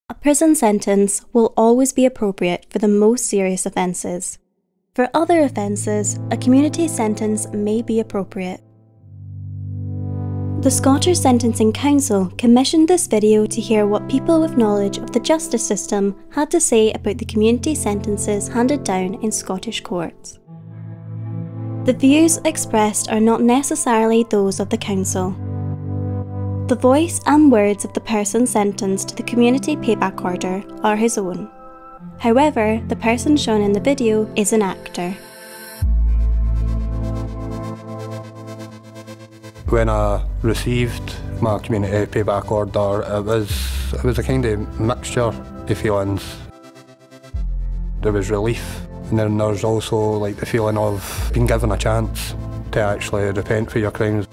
A prison sentence will always be appropriate for the most serious offences. For other offences, a community sentence may be appropriate. The Scottish Sentencing Council commissioned this video to hear what people with knowledge of the justice system had to say about the community sentences handed down in Scottish courts. The views expressed are not necessarily those of the Council. The voice and words of the person sentenced to the community payback order are his own. However, the person shown in the video is an actor. When I received my community payback order, it was a kind of mixture of feelings. There was relief, and then there's also like the feeling of being given a chance to actually repent for your crimes.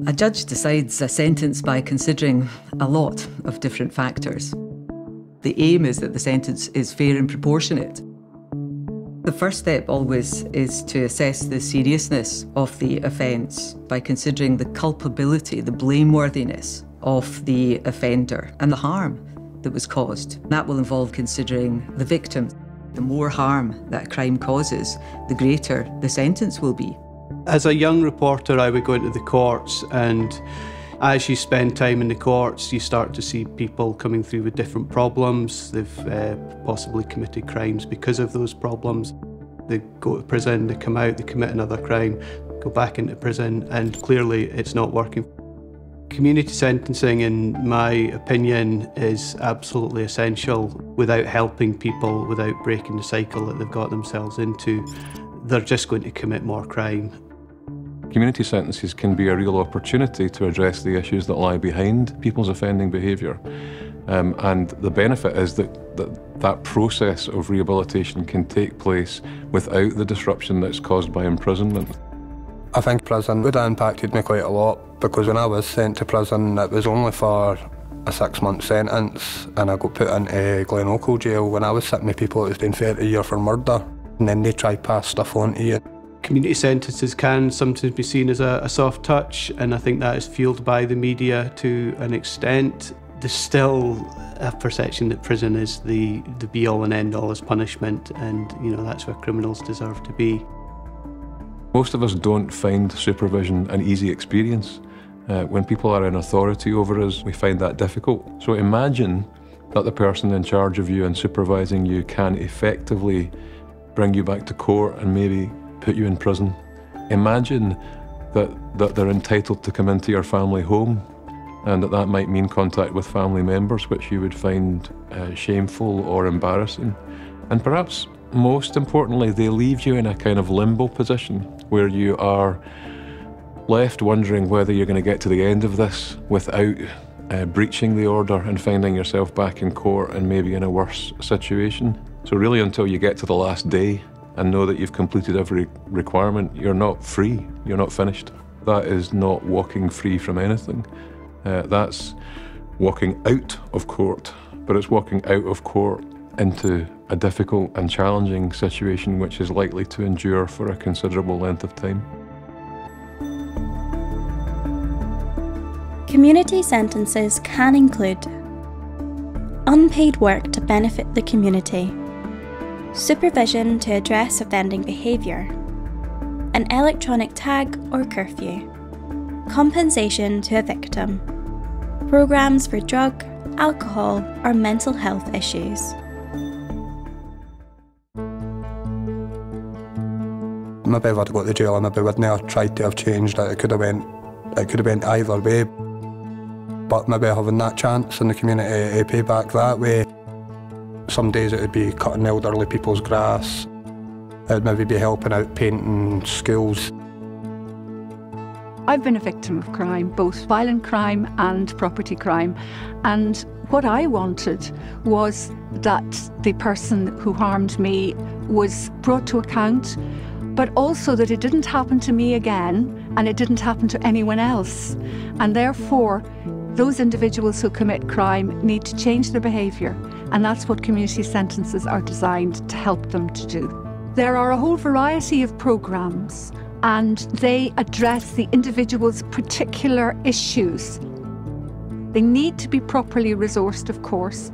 A judge decides a sentence by considering a lot of different factors. The aim is that the sentence is fair and proportionate. The first step always is to assess the seriousness of the offence by considering the culpability, the blameworthiness of the offender and the harm that was caused. That will involve considering the victim. The more harm that crime causes, the greater the sentence will be. As a young reporter, I would go into the courts, and as you spend time in the courts, you start to see people coming through with different problems. They've possibly committed crimes because of those problems. They go to prison, they come out, they commit another crime, go back into prison, and clearly it's not working. Community sentencing, in my opinion, is absolutely essential. Without helping people, without breaking the cycle that they've got themselves into, they're just going to commit more crime. Community sentences can be a real opportunity to address the issues that lie behind people's offending behaviour. And the benefit is that process of rehabilitation can take place without the disruption that's caused by imprisonment. I think prison would have impacted me quite a lot, because when I was sent to prison, it was only for a 6-month sentence, and I got put into Glenorchy jail. When I was sitting with people, it was doing 30 years for murder, and then they try pass stuff on to you. Community sentences can sometimes be seen as a soft touch, and I think that is fuelled by the media to an extent. There's still a perception that prison is the be-all and end-all as punishment, and that's where criminals deserve to be. Most of us don't find supervision an easy experience. When people are in authority over us, we find that difficult. So imagine that the person in charge of you and supervising you can effectively bring you back to court and maybe put you in prison. Imagine that they're entitled to come into your family home, and that might mean contact with family members, which you would find shameful or embarrassing. And perhaps most importantly, they leave you in a kind of limbo position where you are left wondering whether you're going to get to the end of this without breaching the order and finding yourself back in court and maybe in a worse situation. So really, until you get to the last day and know that you've completed every requirement, you're not free, you're not finished. That is not walking free from anything. That's walking out of court, but it's walking out of court into a difficult and challenging situation which is likely to endure for a considerable length of time. Community sentences can include unpaid work to benefit the community, supervision to address offending behaviour, an electronic tag or curfew, compensation to a victim, programmes for drug, alcohol or mental health issues. Maybe if I'd got to jail, I maybe wouldn't have tried to have changed it. It could have went either way. But maybe having that chance in the community payback that way. Some days it would be cutting elderly people's grass. It would maybe be helping out painting schools. I've been a victim of crime, both violent crime and property crime. And what I wanted was that the person who harmed me was brought to account, but also that it didn't happen to me again and it didn't happen to anyone else. And therefore, those individuals who commit crime need to change their behaviour, and that's what community sentences are designed to help them to do. There are a whole variety of programmes, and they address the individual's particular issues. They need to be properly resourced, of course.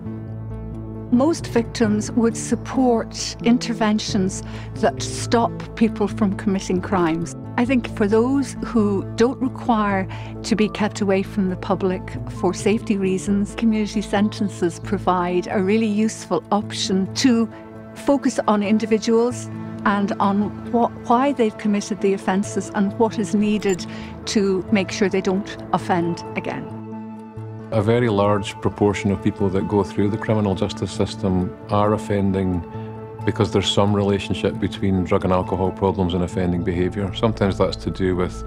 Most victims would support interventions that stop people from committing crimes. I think for those who don't require to be kept away from the public for safety reasons, community sentences provide a really useful option to focus on individuals and on why they've committed the offences and what is needed to make sure they don't offend again. A very large proportion of people that go through the criminal justice system are offending because there's some relationship between drug and alcohol problems and offending behaviour. Sometimes that's to do with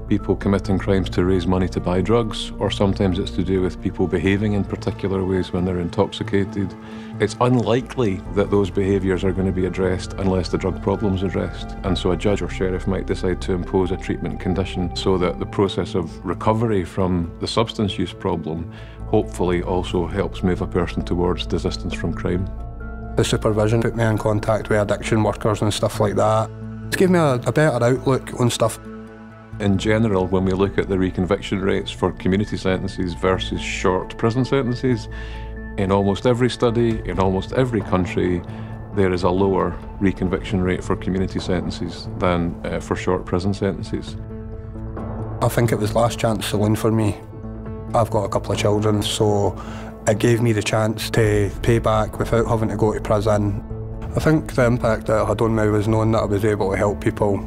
people committing crimes to raise money to buy drugs, or sometimes it's to do with people behaving in particular ways when they're intoxicated. It's unlikely that those behaviours are going to be addressed unless the drug problem's addressed. And so a judge or sheriff might decide to impose a treatment condition so that the process of recovery from the substance use problem hopefully also helps move a person towards desistance from crime. The supervision put me in contact with addiction workers and stuff like that. It gave me a better outlook on stuff. In general, when we look at the reconviction rates for community sentences versus short prison sentences, in almost every study, in almost every country, there is a lower reconviction rate for community sentences than for short prison sentences. I think it was last chance saloon for me. I've got a couple of children, so it gave me the chance to pay back without having to go to prison. I think the impact that it had on me was knowing that I was able to help people.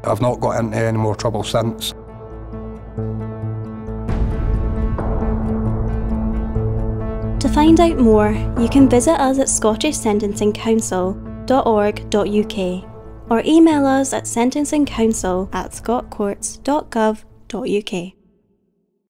I've not got into any more trouble since. To find out more, you can visit us at scottishsentencingcouncil.org.uk or email us at sentencingcouncil@scottcourts.gov.uk.